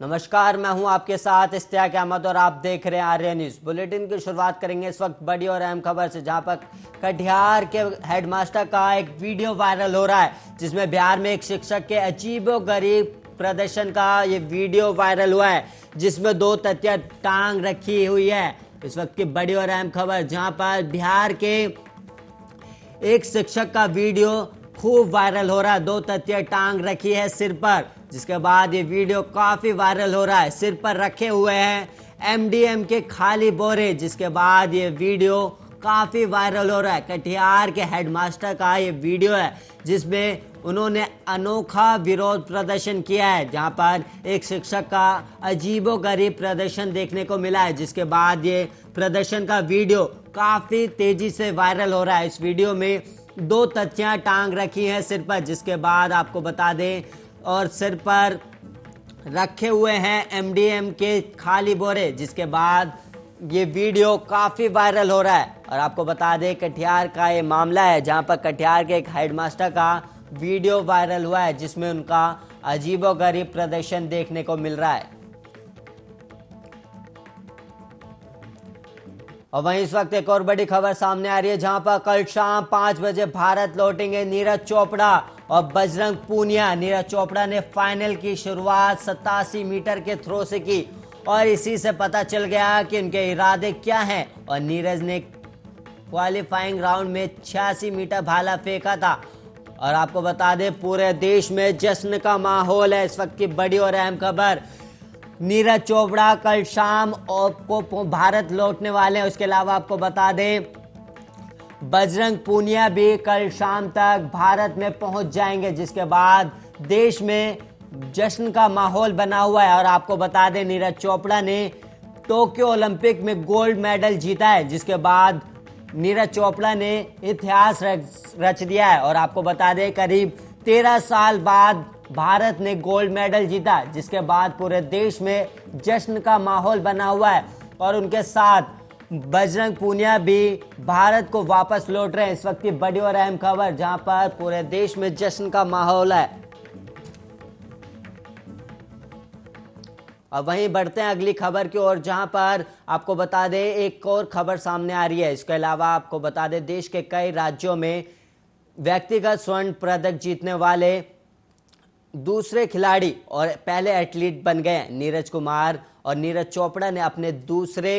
नमस्कार, मैं हूं आपके साथ इश्तियाक अहमद और आप देख रहे हैं आर्य न्यूज बुलेटिन की शुरुआत करेंगे इस वक्त बड़ी और अहम खबर से, जहां पर कटिहार के हेडमास्टर का एक वीडियो वायरल हो रहा है, जिसमें बिहार में एक शिक्षक के अजीबोगरीब प्रदर्शन का ये वीडियो वायरल हुआ है, जिसमें दो तकिया टांग रखी हुई है। इस वक्त की बड़ी और अहम खबर, जहां पर बिहार के एक शिक्षक का वीडियो खूब वायरल हो रहा है। दो तकिया टांग रखी है सिर पर, जिसके बाद ये वीडियो काफी वायरल हो रहा है। सिर पर रखे हुए हैं एमडीएम के खाली बोरे, जिसके बाद ये वीडियो काफी वायरल हो रहा है। कटिहार के हेडमास्टर का ये वीडियो है, जिसमें उन्होंने अनोखा विरोध प्रदर्शन किया है, जहां पर एक शिक्षक का अजीबोगरीब प्रदर्शन देखने को मिला है, जिसके बाद ये प्रदर्शन का वीडियो काफी तेजी से वायरल हो रहा है। इस वीडियो में दो तकियां टांग रखी हैं सिर पर, जिसके बाद आपको बता दें, और सिर पर रखे हुए हैं एमडीएम के खाली बोरे, जिसके बाद ये वीडियो काफी वायरल हो रहा है। और आपको बता दें, कटिहार का ये मामला है, जहां पर कटिहार के एक हेडमास्टर का वीडियो वायरल हुआ है, जिसमें उनका अजीबोगरीब प्रदर्शन देखने को मिल रहा है। और वहीं इस वक्त एक और बड़ी खबर सामने आ रही है, जहां पर कल शाम 5 बजे भारत लौटेंगे नीरज चोपड़ा और बजरंग पूनिया। नीरज चोपड़ा ने फाइनल की शुरुआत 87 मीटर के थ्रो से की, और इसी से पता चल गया कि उनके इरादे क्या हैं। और नीरज ने क्वालिफाइंग राउंड में 86 मीटर भाला फेंका था। और आपको बता दें, पूरे देश में जश्न का माहौल है। इस वक्त की बड़ी और अहम खबर, नीरज चोपड़ा कल शाम को भारत लौटने वाले हैं। उसके अलावा आपको बता दें, बजरंग पूनिया भी कल शाम तक भारत में पहुंच जाएंगे, जिसके बाद देश में जश्न का माहौल बना हुआ है। और आपको बता दें, नीरज चोपड़ा ने टोक्यो ओलंपिक में गोल्ड मेडल जीता है, जिसके बाद नीरज चोपड़ा ने इतिहास रच दिया है। और आपको बता दें, करीब 13 साल बाद भारत ने गोल्ड मेडल जीता, जिसके बाद पूरे देश में जश्न का माहौल बना हुआ है। और उनके साथ बजरंग पूनिया भी भारत को वापस लौट रहे हैं। इस वक्त की बड़ी और अहम खबर, जहां पर पूरे देश में जश्न का माहौल है। और वहीं बढ़ते हैं अगली खबर की ओर, जहां पर आपको बता दें, एक और खबर सामने आ रही है। इसके अलावा आपको बता दें, देश के कई राज्यों में व्यक्तिगत स्वर्ण पदक जीतने वाले दूसरे खिलाड़ी और पहले एथलीट बन गए नीरज कुमार। और नीरज चोपड़ा ने अपने दूसरे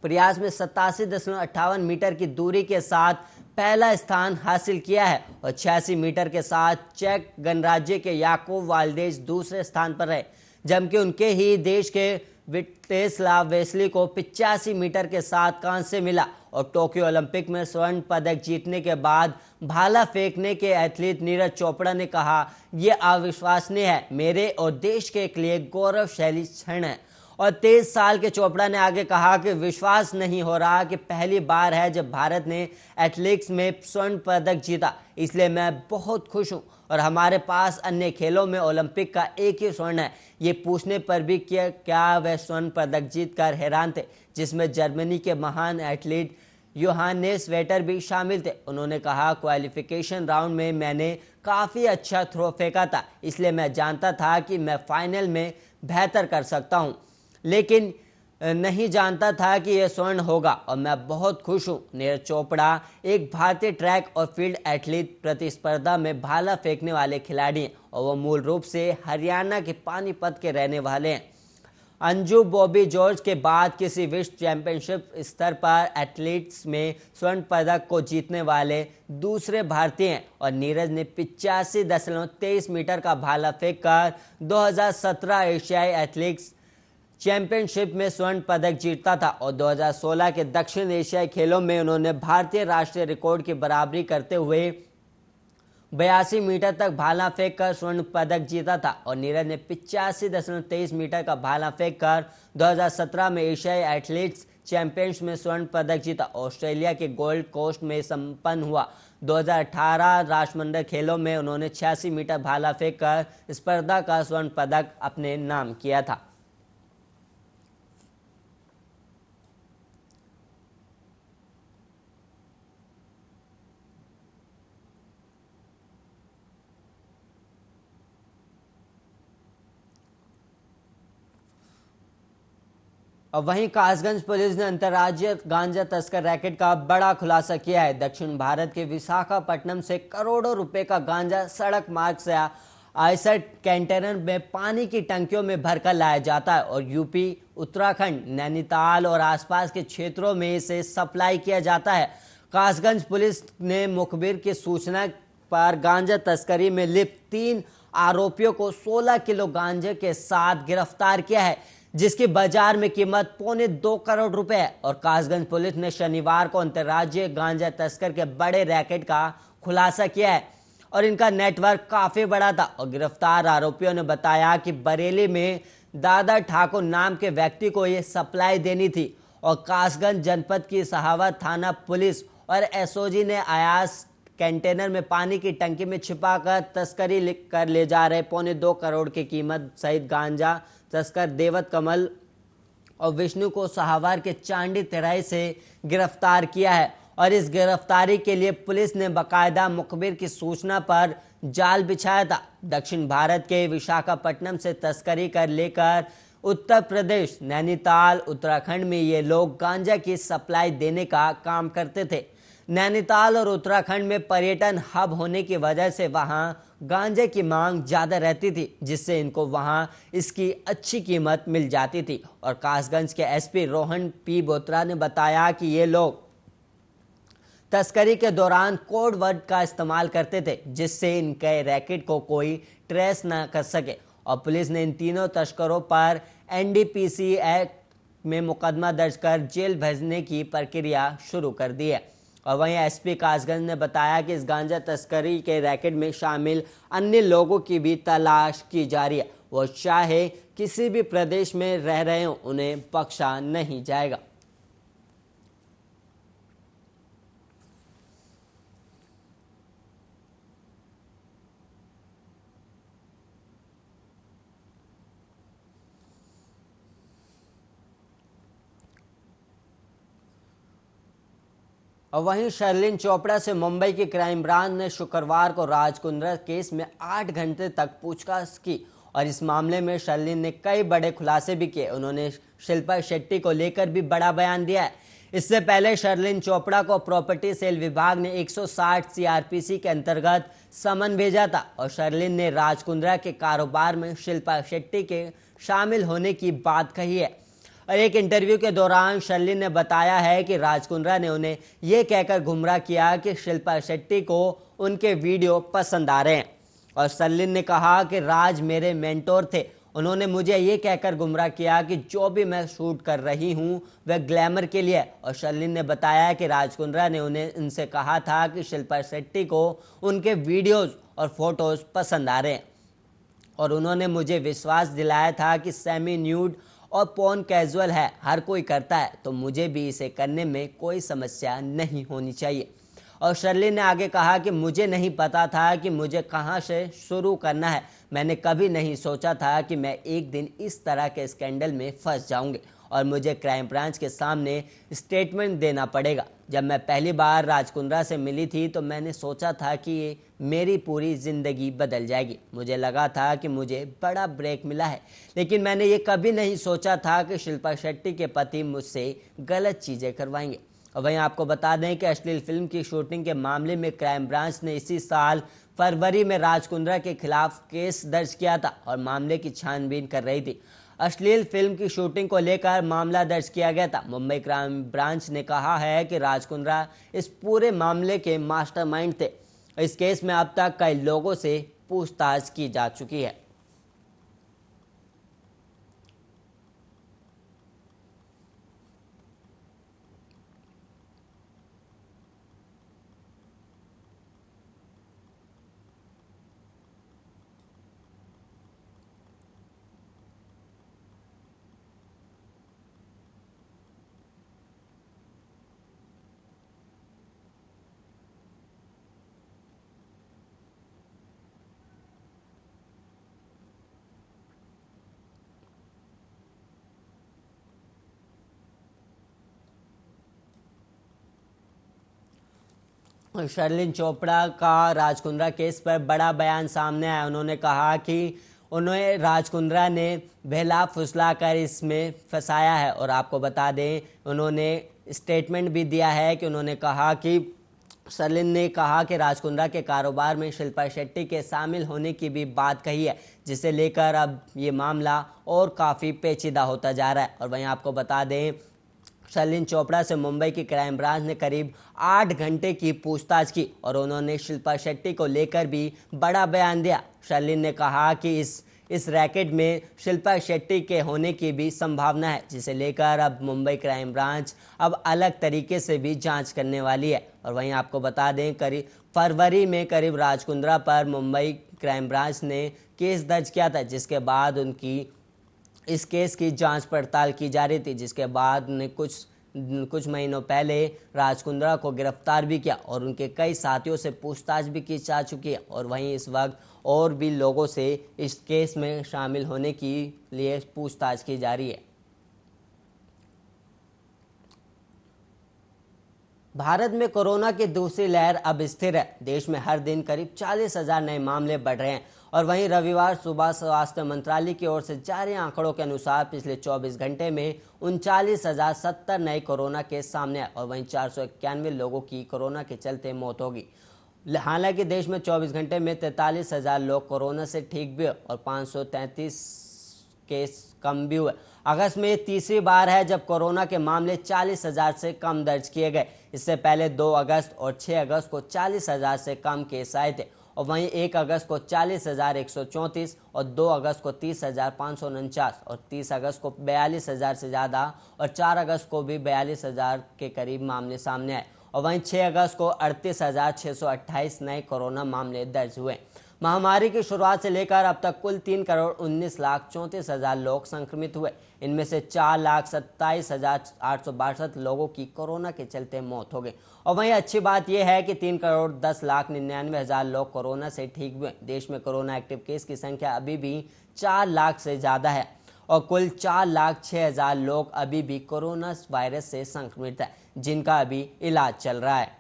प्रयास में 87.58 मीटर की दूरी के साथ पहला स्थान हासिल किया है, और 86 मीटर के साथ चेक गणराज्य के याकोब वाल्डेज दूसरे स्थान पर रहे, जबकि उनके ही देश के विटेस्लाव वेस्ली को 85 मीटर के साथ कांस्य मिला। और टोक्यो ओलंपिक में स्वर्ण पदक जीतने के बाद भाला फेंकने के एथलीट नीरज चोपड़ा ने कहा, यह अविश्वसनीय है, मेरे और देश के लिए गौरवशाली क्षण है। और 23 साल के चोपड़ा ने आगे कहा कि विश्वास नहीं हो रहा कि पहली बार है जब भारत ने एथलेटिक्स में स्वर्ण पदक जीता, इसलिए मैं बहुत खुश हूं। और हमारे पास अन्य खेलों में ओलंपिक का एक ही स्वर्ण है। ये पूछने पर भी क्या वह स्वर्ण पदक जीतकर हैरान थे, जिसमें जर्मनी के महान एथलीट योहानेस वेटर भी शामिल थे। उन्होंने कहा, क्वालिफिकेशन राउंड में मैंने काफ़ी अच्छा थ्रो फेंका था, इसलिए मैं जानता था कि मैं फाइनल में बेहतर कर सकता हूं, लेकिन नहीं जानता था कि यह स्वर्ण होगा, और मैं बहुत खुश हूं। नीरज चोपड़ा एक भारतीय ट्रैक और फील्ड एथलीट प्रतिस्पर्धा में भाला फेंकने वाले खिलाड़ी हैं, और वो मूल रूप से हरियाणा के पानीपत के रहने वाले हैं। अंजू बॉबी जॉर्ज के बाद किसी विश्व चैंपियनशिप स्तर पर एथलीट्स में स्वर्ण पदक को जीतने वाले दूसरे भारतीय हैं। और नीरज ने 85.23 मीटर का भाला फेंककर 2017 एशियाई एथलेटिक्स चैंपियनशिप में स्वर्ण पदक जीता था, और 2016 के दक्षिण एशियाई खेलों में उन्होंने भारतीय राष्ट्रीय रिकॉर्ड की बराबरी करते हुए 82 मीटर तक भाला फेंककर स्वर्ण पदक जीता था। और नीरज ने 85.23 मीटर का भाला फेंककर 2017 में एशियाई एथलेटिक्स चैंपियनशिप में स्वर्ण पदक जीता। ऑस्ट्रेलिया के गोल्ड कोस्ट में संपन्न हुआ 2018 राष्ट्रमंडल खेलों में उन्होंने 86 मीटर भाला फेंककर स्पर्धा का स्वर्ण पदक अपने नाम किया था। और वहीं कासगंज पुलिस ने अंतर्राज्यीय गांजा तस्कर रैकेट का बड़ा खुलासा किया है। दक्षिण भारत के विशाखापट्टनम से करोड़ों रुपए का गांजा सड़क मार्ग से 68 कंटेनर में पानी की टंकियों में भरकर लाया जाता है और यूपी, उत्तराखंड, नैनीताल और आसपास के क्षेत्रों में इसे सप्लाई किया जाता है। कासगंज पुलिस ने मुखबिर की सूचना पर गांजा तस्करी में लिप्त 3 आरोपियों को 16 किलो गांजे के साथ गिरफ्तार किया है, जिसकी बाजार में कीमत $2.25 करोड़ रुपए है। और कासगंज पुलिस ने शनिवार को अंतर्राज्यीय गांजा तस्कर के बड़े रैकेट का खुलासा किया है और इनका नेटवर्क काफी बड़ा था। और गिरफ्तार आरोपियों ने बताया कि बरेली में दादा ठाकुर नाम के व्यक्ति को यह सप्लाई देनी थी और कासगंज जनपद की सहावत थाना पुलिस और एसओजी ने अयास कंटेनर में पानी की टंकी में छिपाकर तस्करी कर ले जा रहे $2.25 करोड़ की कीमत सहित गांजा तस्कर देवत कमल और विष्णु को सहावर के चांडी तेराई से गिरफ्तार किया है। और इस गिरफ्तारी के लिए पुलिस ने बाकायदा मुखबिर की सूचना पर जाल बिछाया था। दक्षिण भारत के विशाखापट्टनम से तस्करी कर लेकर उत्तर प्रदेश, नैनीताल, उत्तराखंड में ये लोग गांजा की सप्लाई देने का काम करते थे। नैनीताल और उत्तराखंड में पर्यटन हब होने की वजह से वहां गांजे की मांग ज्यादा रहती थी, जिससे इनको वहां इसकी अच्छी कीमत मिल जाती थी। और कासगंज के एसपी रोहन पी बोत्रा ने बताया कि ये लोग तस्करी के दौरान कोड वर्ड का इस्तेमाल करते थे, जिससे इनके रैकेट को कोई ट्रेस न कर सके। और पुलिस ने इन तीनों तस्करों पर एनडीपीसी एक्ट में मुकदमा दर्ज कर जेल भेजने की प्रक्रिया शुरू कर दी है। और वहीं एसपी कासगंज ने बताया कि इस गांजा तस्करी के रैकेट में शामिल अन्य लोगों की भी तलाश की जा रही है। वो चाहे किसी भी प्रदेश में रह रहे हों, उन्हें बख्शा नहीं जाएगा। और वहीं शर्लिन चोपड़ा से मुंबई की क्राइम ब्रांच ने शुक्रवार को राज कुंद्रा केस में 8 घंटे तक पूछताछ की और इस मामले में शर्लिन ने कई बड़े खुलासे भी किए। उन्होंने शिल्पा शेट्टी को लेकर भी बड़ा बयान दिया है। इससे पहले शर्लिन चोपड़ा को प्रॉपर्टी सेल विभाग ने 160 सीआरपीसी के अंतर्गत समन भेजा था और शर्लिन ने राज कुंद्रा के कारोबार में शिल्पा शेट्टी के शामिल होने की बात कही है। और एक इंटरव्यू के दौरान शर्लिन ने बताया है कि राज कुंद्रा ने उन्हें यह कहकर गुमराह किया कि शिल्पा शेट्टी को उनके वीडियो पसंद आ रहे हैं। और शर्लिन ने कहा कि राज मेरे मेंटोर थे, उन्होंने मुझे ये कहकर गुमराह किया कि जो भी मैं शूट कर रही हूँ वह ग्लैमर के लिए। और शर्लिन ने बताया कि राज कुंद्रा ने उन्हें उनसे कहा था कि शिल्पा शेट्टी को उनके वीडियोज और फोटोज पसंद आ रहे हैं और उन्होंने मुझे विश्वास दिलाया था कि सेमी न्यूड और पोर्न कैजुअल है, हर कोई करता है, तो मुझे भी इसे करने में कोई समस्या नहीं होनी चाहिए। और शर्लिन ने आगे कहा कि मुझे नहीं पता था कि मुझे कहां से शुरू करना है। मैंने कभी नहीं सोचा था कि मैं एक दिन इस तरह के स्कैंडल में फंस जाऊंगी और मुझे क्राइम ब्रांच के सामने स्टेटमेंट देना पड़ेगा। जब मैं पहली बार राज कुंद्रा से मिली थी तो मैंने सोचा था कि ये मेरी पूरी ज़िंदगी बदल जाएगी। मुझे लगा था कि मुझे बड़ा ब्रेक मिला है, लेकिन मैंने ये कभी नहीं सोचा था कि शिल्पा शेट्टी के पति मुझसे गलत चीज़ें करवाएंगे। और वहीं आपको बता दें कि अश्लील फिल्म की शूटिंग के मामले में क्राइम ब्रांच ने इसी साल फरवरी में राज कुंद्रा के खिलाफ केस दर्ज किया था और मामले की छानबीन कर रही थी। अश्लील फिल्म की शूटिंग को लेकर मामला दर्ज किया गया था। मुंबई क्राइम ब्रांच ने कहा है कि राज कुंद्रा इस पूरे मामले के मास्टरमाइंड थे। इस केस में अब तक कई लोगों से पूछताछ की जा चुकी है। शर्लिन चोपड़ा का राज कुंद्रा केस पर बड़ा बयान सामने आया। उन्होंने कहा कि उन्हें राज कुंद्रा ने बहला फुसला कर इसमें फंसाया है। और आपको बता दें, उन्होंने स्टेटमेंट भी दिया है कि उन्होंने कहा कि शर्लिन ने कहा कि राज कुंद्रा के कारोबार में शिल्पा शेट्टी के शामिल होने की भी बात कही है, जिसे लेकर अब ये मामला और काफ़ी पेचीदा होता जा रहा है। और वहीं आपको बता दें, शर्लिन चोपड़ा से मुंबई की क्राइम ब्रांच ने करीब 8 घंटे की पूछताछ की और उन्होंने शिल्पा शेट्टी को लेकर भी बड़ा बयान दिया। शर्लिन ने कहा कि इस रैकेट में शिल्पा शेट्टी के होने की भी संभावना है, जिसे लेकर अब मुंबई क्राइम ब्रांच अब अलग तरीके से भी जांच करने वाली है। और वहीं आपको बता दें, करीब फरवरी में करीब राज कुंद्रा पर मुंबई क्राइम ब्रांच ने केस दर्ज किया था, जिसके बाद उनकी इस केस की जांच पड़ताल की जा रही थी, जिसके बाद ने कुछ महीनों पहले राज कुंद्रा को गिरफ्तार भी किया और उनके कई साथियों से पूछताछ भी की जा चुकी है। और वहीं इस वक्त और भी लोगों से इस केस में शामिल होने की लिए पूछताछ की जा रही है। भारत में कोरोना की दूसरी लहर अब स्थिर है। देश में हर दिन करीब 40,000 नए मामले बढ़ रहे हैं। और वहीं रविवार सुबह स्वास्थ्य मंत्रालय की ओर से जारी आंकड़ों के अनुसार पिछले 24 घंटे में 39,070 नए कोरोना केस सामने आए और वहीं 491 लोगों की कोरोना के चलते मौत होगी। हालांकि देश में 24 घंटे में 43,000 लोग कोरोना से ठीक भी हुए और 533 केस कम भी हुए। अगस्त में ये तीसरी बार है जब कोरोना के मामले 40,000 से कम दर्ज किए गए। इससे पहले 2 अगस्त और 6 अगस्त को 40,000 से कम केस आए थे और वहीं 1 अगस्त को 40,134 और 2 अगस्त को 30,549 और 30 अगस्त को 42,000 से ज़्यादा और 4 अगस्त को भी 42,000 के करीब मामले सामने आए और वहीं 6 अगस्त को 38,628 नए कोरोना मामले दर्ज हुए। महामारी की शुरुआत से लेकर अब तक कुल 3,19,34,000 लोग संक्रमित हुए। इनमें से 4,27,862 लोगों की कोरोना के चलते मौत हो गई। और वहीं अच्छी बात यह है कि 3,10,99,000 लोग कोरोना से ठीक हुए। देश में कोरोना एक्टिव केस की संख्या अभी भी 4 लाख से ज़्यादा है और कुल 4,06,000 लोग अभी भी कोरोना वायरस से संक्रमित है, जिनका अभी इलाज चल रहा है।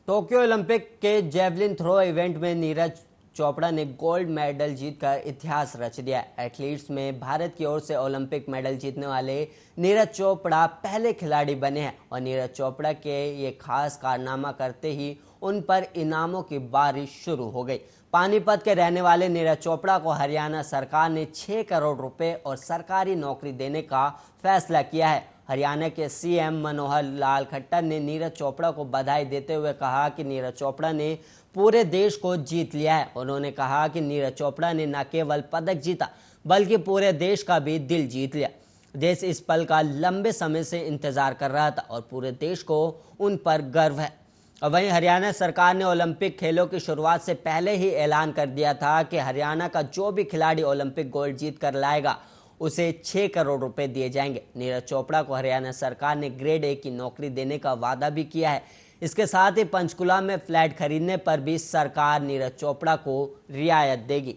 टोक्यो ओलंपिक के जेवलिन थ्रो इवेंट में नीरज चोपड़ा ने गोल्ड मेडल जीतकर इतिहास रच दिया। एथलीट्स में भारत की ओर से ओलंपिक मेडल जीतने वाले नीरज चोपड़ा पहले खिलाड़ी बने हैं और नीरज चोपड़ा के ये खास कारनामा करते ही उन पर इनामों की बारिश शुरू हो गई। पानीपत के रहने वाले नीरज चोपड़ा को हरियाणा सरकार ने 6 करोड़ रुपए और सरकारी नौकरी देने का फैसला किया है। हरियाणा के सीएम मनोहर लाल खट्टर ने नीरज चोपड़ा को बधाई देते हुए कहा कि नीरज चोपड़ा ने पूरे देश को जीत लिया है। उन्होंने कहा कि नीरज चोपड़ा ने न केवल पदक जीता बल्कि पूरे देश का भी दिल जीत लिया। देश इस पल का लंबे समय से इंतजार कर रहा था और पूरे देश को उन पर गर्व है। और वहीं हरियाणा सरकार ने ओलंपिक खेलों की शुरुआत से पहले ही ऐलान कर दिया था कि हरियाणा का जो भी खिलाड़ी ओलंपिक गोल्ड जीत कर लाएगा उसे 6 करोड़ रुपए दिए जाएंगे। नीरज चोपड़ा को हरियाणा सरकार ने ग्रेड ए की नौकरी देने का वादा भी किया है। इसके साथ ही पंचकुला में फ्लैट खरीदने पर भी सरकार नीरज चोपड़ा को रियायत देगी।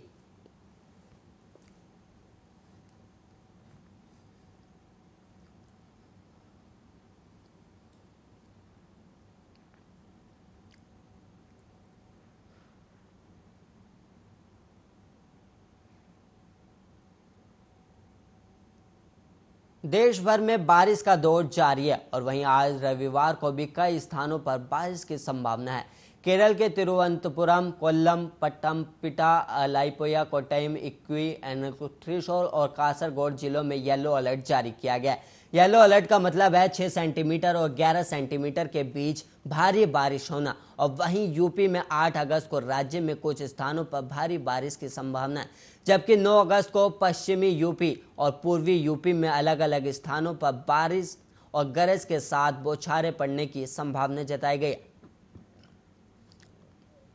देश भर में बारिश का दौर जारी है और वहीं आज रविवार को भी कई स्थानों पर बारिश की संभावना है। केरल के तिरुवनंतपुरम, कोल्लम, पट्टनमथिट्टा, अलापुझा, कोट्टयम, इक्की, त्रिशूर और कासरगोड जिलों में येलो अलर्ट जारी किया गया है। येलो अलर्ट का मतलब है 6 सेंटीमीटर और 11 सेंटीमीटर के बीच भारी बारिश होना। और वहीं यूपी में 8 अगस्त को राज्य में कुछ स्थानों पर भारी बारिश की संभावना है, जबकि 9 अगस्त को पश्चिमी यूपी और पूर्वी यूपी में अलग अलग स्थानों पर बारिश और गरज के साथ बौछारें पड़ने की संभावना जताई गई।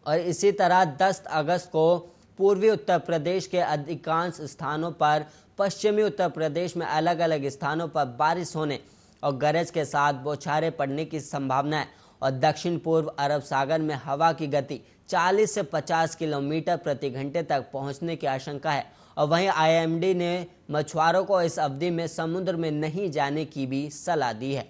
और इसी तरह 10 अगस्त को पूर्वी उत्तर प्रदेश के अधिकांश स्थानों पर, पश्चिमी उत्तर प्रदेश में अलग अलग स्थानों पर बारिश होने और गरज के साथ बौछारें पड़ने की संभावना है। और दक्षिण पूर्व अरब सागर में हवा की गति 40 से 50 किलोमीटर प्रति घंटे तक पहुंचने की आशंका है। और वहीं आईएमडी ने मछुआरों को इस अवधि में समुद्र में नहीं जाने की भी सलाह दी है।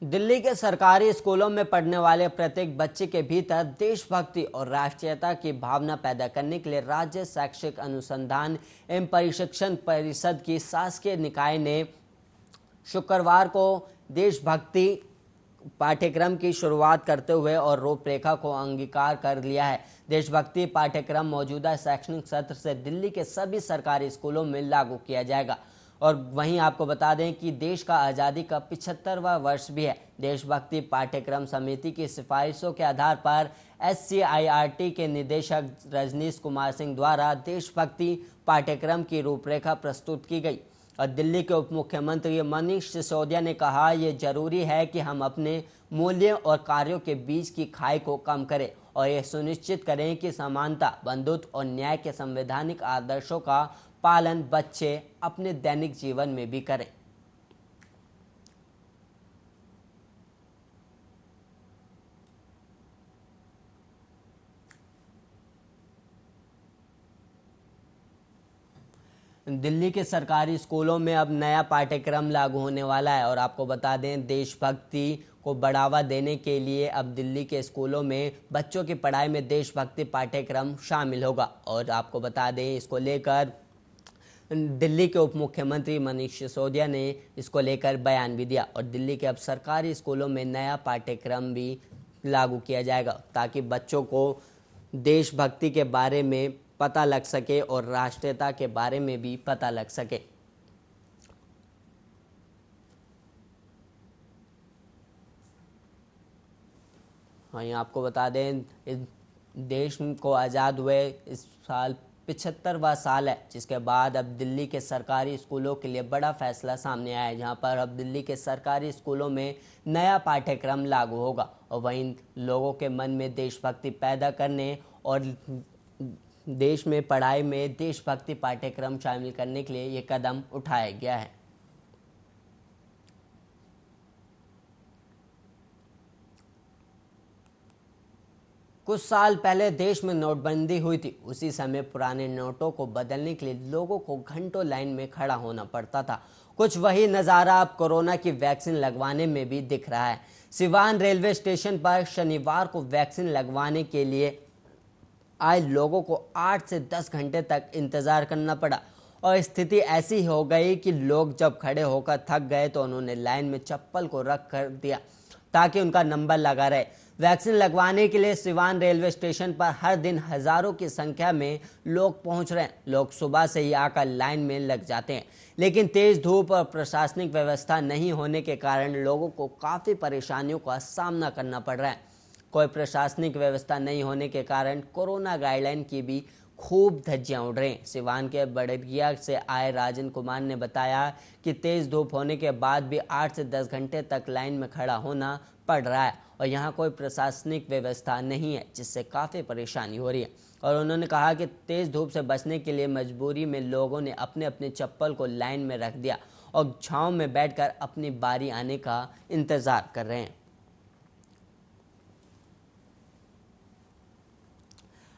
दिल्ली के सरकारी स्कूलों में पढ़ने वाले प्रत्येक बच्चे के भीतर देशभक्ति और राष्ट्रीयता की भावना पैदा करने के लिए राज्य शैक्षिक अनुसंधान एवं प्रशिक्षण परिषद की शासकीय निकाय ने शुक्रवार को देशभक्ति पाठ्यक्रम की शुरुआत करते हुए और रूपरेखा को अंगीकार कर लिया है। देशभक्ति पाठ्यक्रम मौजूदा शैक्षणिक सत्र से दिल्ली के सभी सरकारी स्कूलों में लागू किया जाएगा। और वहीं आपको बता दें कि देश का आज़ादी का 75वां वर्ष भी है। देशभक्ति पाठ्यक्रम समिति की सिफारिशों के आधार पर SCIRT के निदेशक रजनीश कुमार सिंह द्वारा देशभक्ति पाठ्यक्रम की रूपरेखा प्रस्तुत की गई। और दिल्ली के उप मुख्यमंत्री मनीष सिसोदिया ने कहा, यह जरूरी है कि हम अपने मूल्यों और कार्यों के बीच की खाई को कम करें और यह सुनिश्चित करें कि समानता, बंधुत्व और न्याय के संवैधानिक आदर्शों का पालन बच्चे अपने दैनिक जीवन में भी करें। दिल्ली के सरकारी स्कूलों में अब नया पाठ्यक्रम लागू होने वाला है और आपको बता दें, देशभक्ति को बढ़ावा देने के लिए अब दिल्ली के स्कूलों में बच्चों की पढ़ाई में देशभक्ति पाठ्यक्रम शामिल होगा। और आपको बता दें, इसको लेकर दिल्ली के उप मुख्यमंत्री मनीष सिसोदिया ने इसको लेकर बयान भी दिया और दिल्ली के अब सरकारी स्कूलों में नया पाठ्यक्रम भी लागू किया जाएगा ताकि बच्चों को देशभक्ति के बारे में पता लग सके और राष्ट्रीयता के बारे में भी पता लग सके। वहीं आपको बता दें, इस देश को आज़ाद हुए इस साल 75वां साल है, जिसके बाद अब दिल्ली के सरकारी स्कूलों के लिए बड़ा फैसला सामने आया है, जहां पर अब दिल्ली के सरकारी स्कूलों में नया पाठ्यक्रम लागू होगा। और वहीं लोगों के मन में देशभक्ति पैदा करने और देश में पढ़ाई में देशभक्ति पाठ्यक्रम शामिल करने के लिए ये कदम उठाया गया है। कुछ साल पहले देश में नोटबंदी हुई थी। उसी समय पुराने नोटों को बदलने के लिए लोगों को घंटों लाइन में खड़ा होना पड़ता था। कुछ वही नज़ारा अब कोरोना की वैक्सीन लगवाने में भी दिख रहा है। सिवान रेलवे स्टेशन पर शनिवार को वैक्सीन लगवाने के लिए आए लोगों को 8 से 10 घंटे तक इंतज़ार करना पड़ा और स्थिति ऐसी हो गई कि लोग जब खड़े होकर थक गए तो उन्होंने लाइन में चप्पल को रख कर दिया ताकि उनका नंबर लगा रहे। वैक्सीन लगवाने के लिए सिवान रेलवे स्टेशन पर हर दिन हजारों की संख्या में लोग पहुंच रहे हैं। लोग सुबह से ही आकर लाइन में लग जाते हैं, लेकिन तेज धूप और प्रशासनिक व्यवस्था नहीं होने के कारण लोगों को काफ़ी परेशानियों का सामना करना पड़ रहा है। कोई प्रशासनिक व्यवस्था नहीं होने के कारण कोरोना गाइडलाइन की भी खूब धज्जियां उड़ रही हैं। सिवान के बड़गिया से आए राजन कुमार ने बताया कि तेज धूप होने के बाद भी 8 से 10 घंटे तक लाइन में खड़ा होना पड़ रहा है और यहाँ कोई प्रशासनिक व्यवस्था नहीं है, जिससे काफ़ी परेशानी हो रही है। और उन्होंने कहा कि तेज़ धूप से बचने के लिए मजबूरी में लोगों ने अपने अपने चप्पल को लाइन में रख दिया और छांव में बैठकर अपनी बारी आने का इंतज़ार कर रहे हैं।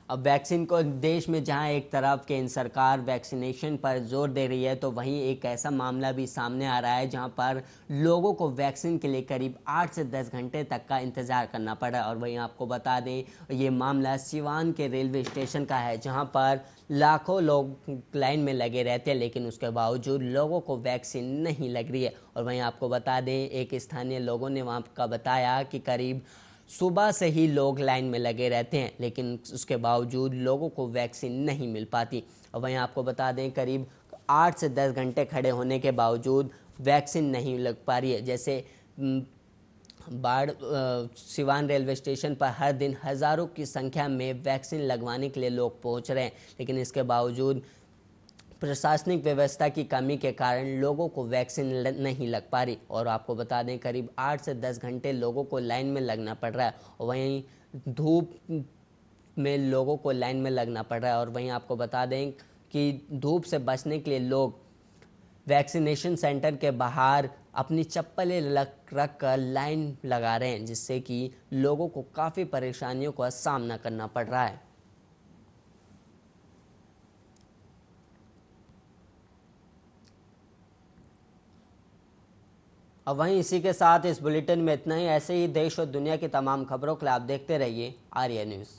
अब वैक्सीन को देश में जहां एक तरफ केंद्र सरकार वैक्सीनेशन पर जोर दे रही है, तो वहीं एक ऐसा मामला भी सामने आ रहा है जहां पर लोगों को वैक्सीन के लिए करीब 8 से 10 घंटे तक का इंतज़ार करना पड़ा। और वहीं आपको बता दें, ये मामला सिवान के रेलवे स्टेशन का है, जहां पर लाखों लोग लाइन में लगे रहते हैं, लेकिन उसके बावजूद लोगों को वैक्सीन नहीं लग रही है। और वहीं आपको बता दें, एक स्थानीय लोगों ने वहाँ का बताया कि करीब सुबह से ही लोग लाइन में लगे रहते हैं, लेकिन उसके बावजूद लोगों को वैक्सीन नहीं मिल पाती। और वहीं आपको बता दें, करीब 8 से 10 घंटे खड़े होने के बावजूद वैक्सीन नहीं लग पा रही है। जैसे सिवान रेलवे स्टेशन पर हर दिन हज़ारों की संख्या में वैक्सीन लगवाने के लिए लोग पहुंच रहे हैं, लेकिन इसके बावजूद प्रशासनिक व्यवस्था की कमी के कारण लोगों को वैक्सीन नहीं लग पा रही। और आपको बता दें, करीब 8 से 10 घंटे लोगों को लाइन में लगना पड़ रहा है। और वहीं धूप में लोगों को लाइन में लगना पड़ रहा है। और वहीं आपको बता दें कि धूप से बचने के लिए लोग वैक्सीनेशन सेंटर के बाहर अपनी चप्पलें रख कर लाइन लगा रहे हैं, जिससे कि लोगों को काफ़ी परेशानियों का सामना करना पड़ रहा है। अब वहीं इसी के साथ इस बुलेटिन में इतना ही। ऐसे ही देश और दुनिया की तमाम खबरों के लिए आप देखते रहिए आर्या न्यूज़।